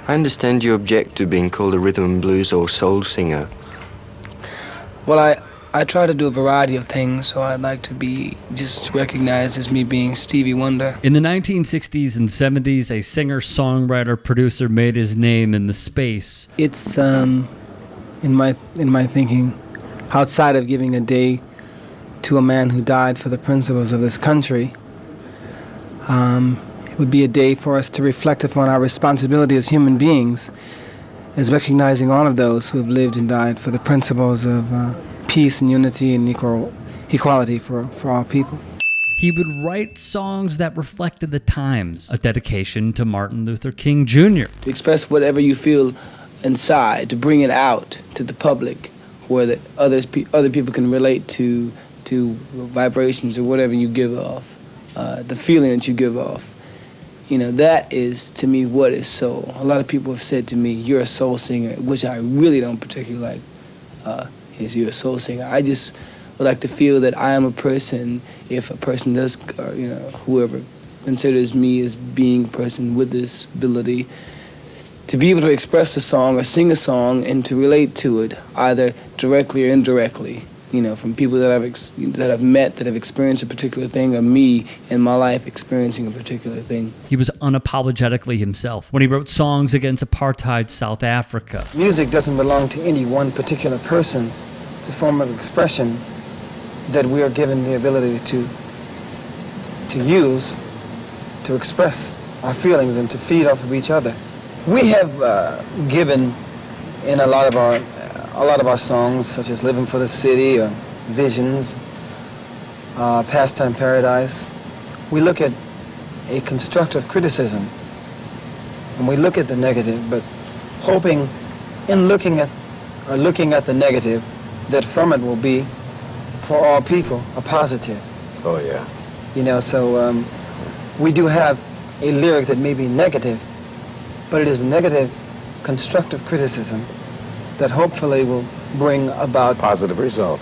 I understand you object to being called a rhythm and blues or soul singer. Well, I try to do a variety of things, so I'd like to be just recognized as me being Stevie Wonder. In the 1960s and 70s, a singer, songwriter, producer made his name in the space. It's, in my thinking, outside of giving a day to a man who died for the principles of this country, it would be a day for us to reflect upon our responsibility as human beings, as recognizing all of those who have lived and died for the principles of peace and unity and equality for all people. He would write songs that reflected the times, a dedication to Martin Luther King Jr. To express whatever you feel inside, to bring it out to the public, where that other people can relate to vibrations or whatever you give off, the feeling that you give off. You know, that is, to me, what is soul. A lot of people have said to me, you're a soul singer, which I really don't particularly like, is you're a soul singer. I just would like to feel that I am a person, if a person does, whoever considers me as being a person with this ability, to be able to express a song or sing a song and to relate to it, either directly or indirectly. You know, from people that I've met, that have experienced a particular thing, or me in my life experiencing a particular thing. He was unapologetically himself when he wrote songs against apartheid South Africa. Music doesn't belong to any one particular person. It's a form of expression that we are given the ability to use to express our feelings and to feed off of each other. We have given in a lot of our songs, such as Living for the City or Visions, Pastime Paradise, we look at a constructive criticism, and we look at the negative, but hoping in looking at the negative, that from it will be, for all people, a positive. Oh, yeah. You know, so we do have a lyric that may be negative, but it is a negative, constructive criticism that hopefully will bring about the positive result.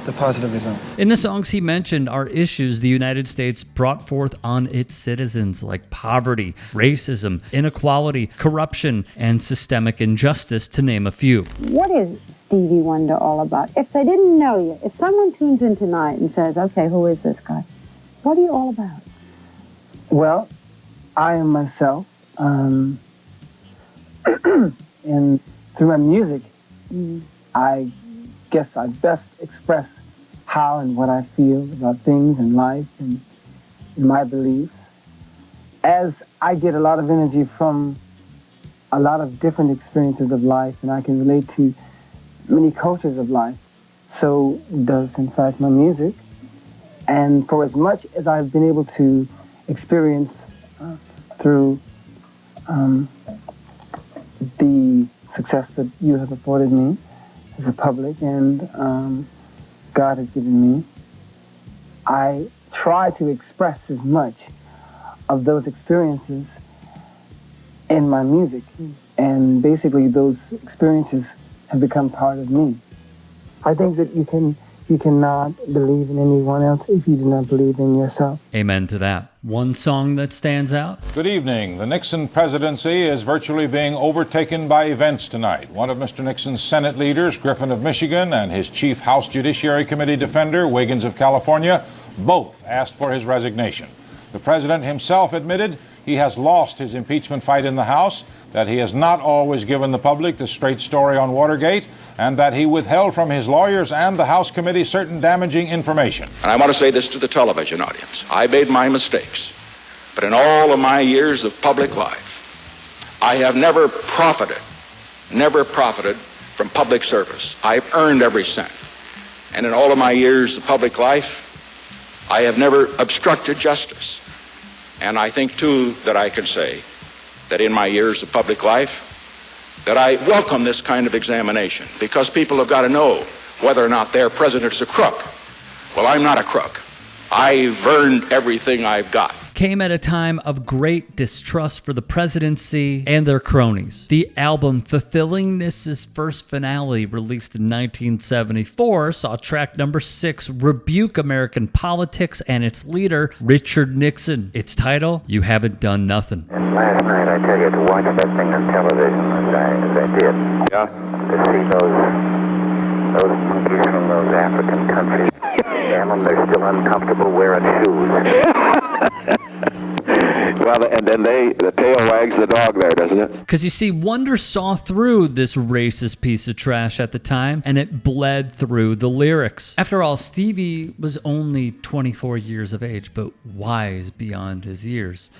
In the songs he mentioned are issues the United States brought forth on its citizens, like poverty, racism, inequality, corruption, and systemic injustice, to name a few. What is Stevie Wonder all about? If they didn't know you, if someone tunes in tonight and says, okay, who is this guy? What are you all about? Well, I am myself, and through my music, I guess I best express how and what I feel about things in life and my beliefs. As I get a lot of energy from a lot of different experiences of life, and I can relate to many cultures of life, so does, in fact, my music. And for as much as I've been able to experience through the success that you have afforded me as a public and God has given me, I try to express as much of those experiences in my music. And basically those experiences have become part of me. I think that you cannot believe in anyone else if you do not believe in yourself. Amen to that. One song that stands out? Good evening. The Nixon presidency is virtually being overtaken by events tonight. One of Mr. Nixon's Senate leaders, Griffin of Michigan, and his chief House Judiciary Committee defender, Wiggins of California, both asked for his resignation. The president himself admitted he has lost his impeachment fight in the House, that he has not always given the public the straight story on Watergate, and that he withheld from his lawyers and the House committee certain damaging information. And I want to say this to the television audience. I made my mistakes, but in all of my years of public life, I have never profited from public service. I've earned every cent. And in all of my years of public life, I have never obstructed justice. And I think, too, that I can say that in my years of public life, that I welcome this kind of examination, because people have got to know whether or not their president is a crook. Well, I'm not a crook. I've earned everything I've got. came at a time of great distrust for the presidency and their cronies. The album Fulfilling This' first finale, released in 1974, saw track number 6 rebuke American politics and its leader, Richard Nixon. Its title, You Haven't Done Nothin. And last night, I tell you, to watch that thing on television as I did, to see those monkeys from those African countries, damn them, they're still uncomfortable wearing shoes. Well, and then the tail wags the dog there, doesn't it? Because you see, Wonder saw through this racist piece of trash at the time, and it bled through the lyrics. After all, Stevie was only 24 years of age, but wise beyond his years.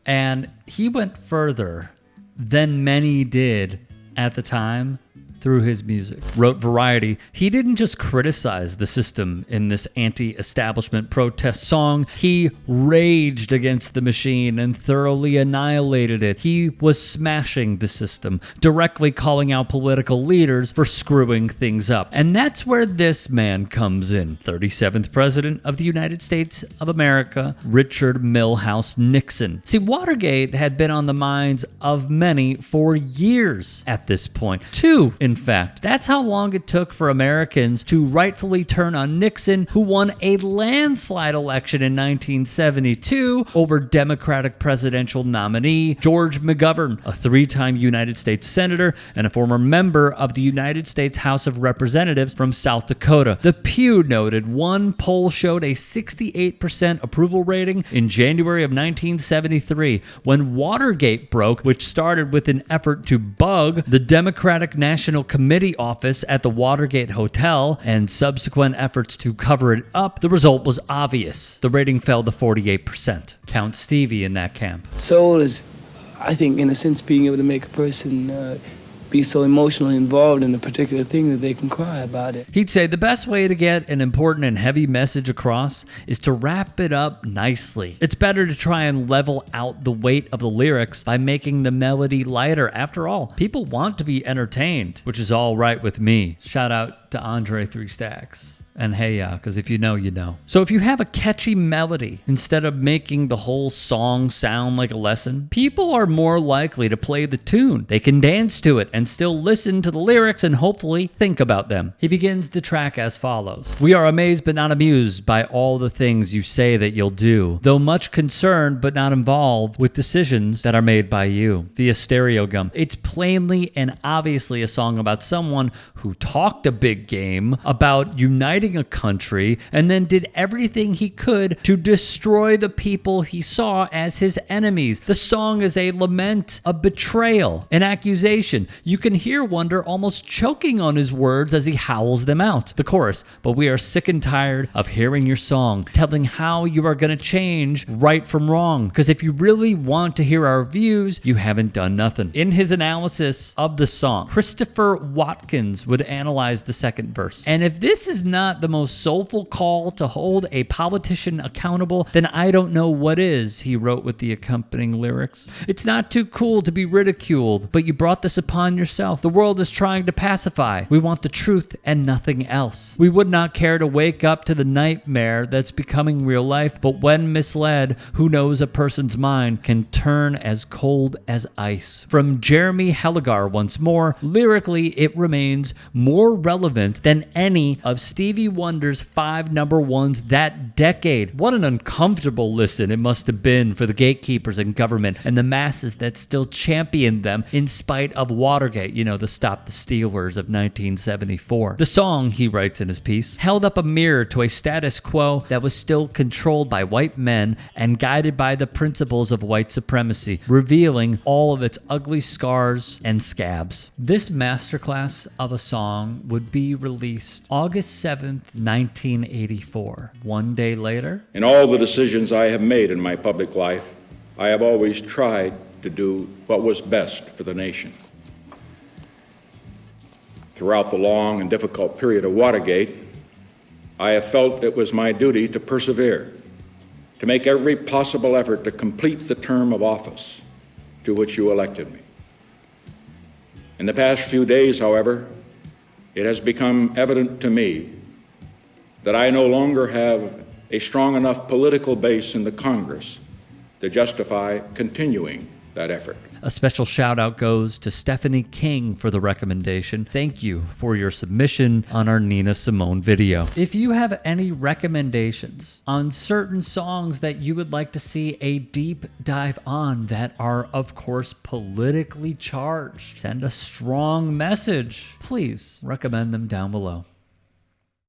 And he went further than many did at the time through his music. Wrote Variety, he didn't just criticize the system in this anti-establishment protest song, he raged against the machine and thoroughly annihilated it. He was smashing the system, directly calling out political leaders for screwing things up. And that's where this man comes in. 37th President of the United States of America, Richard Milhouse Nixon. See, Watergate had been on the minds of many for years at this point. 2, in fact. That's how long it took for Americans to rightfully turn on Nixon, who won a landslide election in 1972 over Democratic presidential nominee George McGovern, a 3-time United States Senator and a former member of the United States House of Representatives from South Dakota. The Pew noted one poll showed a 68% approval rating in January of 1973 when Watergate broke, which started with an effort to bug the Democratic National Committee office at the Watergate Hotel and subsequent efforts to cover it up. The result was obvious. The rating fell to 48%. Count Stevie in that camp. Soul is, I think, in a sense, being able to make a person be so emotionally involved in a particular thing that they can cry about it. He'd say the best way to get an important and heavy message across is to wrap it up nicely. It's better to try and level out the weight of the lyrics by making the melody lighter. After all, people want to be entertained, which is all right with me. Shout out to Andre 3 Stacks. And hey, yeah, because if you know, you know. So if you have a catchy melody, instead of making the whole song sound like a lesson, people are more likely to play the tune. They can dance to it and still listen to the lyrics and hopefully think about them. He begins the track as follows. We are amazed but not amused by all the things you say that you'll do, though much concerned but not involved with decisions that are made by you. Via Stereogum. It's plainly and obviously a song about someone who talked a big game about uniting a country and then did everything he could to destroy the people he saw as his enemies. The song is a lament, a betrayal, an accusation. You can hear Wonder almost choking on his words as he howls them out. The chorus, but we are sick and tired of hearing your song, telling how you are going to change right from wrong. Because if you really want to hear our views, you haven't done nothing. In his analysis of the song, Christopher Watkins would analyze the second verse. And if this is not the most soulful call to hold a politician accountable, then I don't know what is, he wrote with the accompanying lyrics. It's not too cool to be ridiculed, but you brought this upon yourself. The world is trying to pacify. We want the truth and nothing else. We would not care to wake up to the nightmare that's becoming real life, but when misled, who knows a person's mind can turn as cold as ice. From Jeremy Helligar once more, lyrically it remains more relevant than any of Stevie Wonder's 5 number ones that decade. What an uncomfortable listen it must have been for the gatekeepers and government and the masses that still championed them in spite of Watergate, you know, the Stop the Stealers of 1974. The song, he writes in his piece, held up a mirror to a status quo that was still controlled by white men and guided by the principles of white supremacy, revealing all of its ugly scars and scabs. This masterclass of a song would be released August 7th, 1984. One day later, In all the decisions I have made in my public life, I have always tried to do what was best for the nation. Throughout the long and difficult period of Watergate, I have felt it was my duty to persevere, to make every possible effort to complete the term of office to which you elected me. In the past few days, however, it has become evident to me that I no longer have a strong enough political base in the Congress to justify continuing that effort. A special shout out goes to Stephanie King for the recommendation. Thank you for your submission on our Nina Simone video. If you have any recommendations on certain songs that you would like to see a deep dive on that are, of course, politically charged, send a strong message. Please recommend them down below.